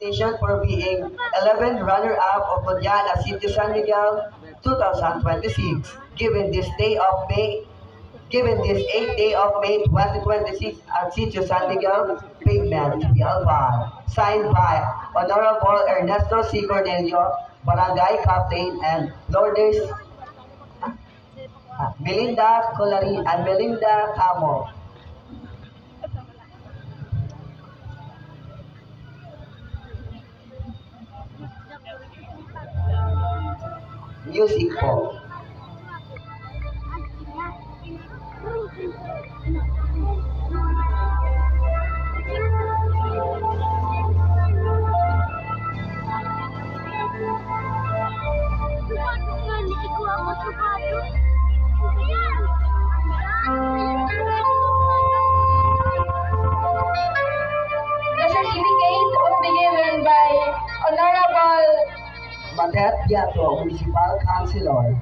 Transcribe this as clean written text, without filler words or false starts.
Station for being 11 runner-up of Mundial at City San Miguel 2026. Given this 8th day of May 2026 at Sitio San Miguel, Pavement, PL5, signed by Honorable Ernesto C. Cornelio, Barangay Captain, and Lourdes Melinda Colarin and Melinda Camo. Music po. The certificate will be given by Honorable Matet Diato, Municipal Councilor.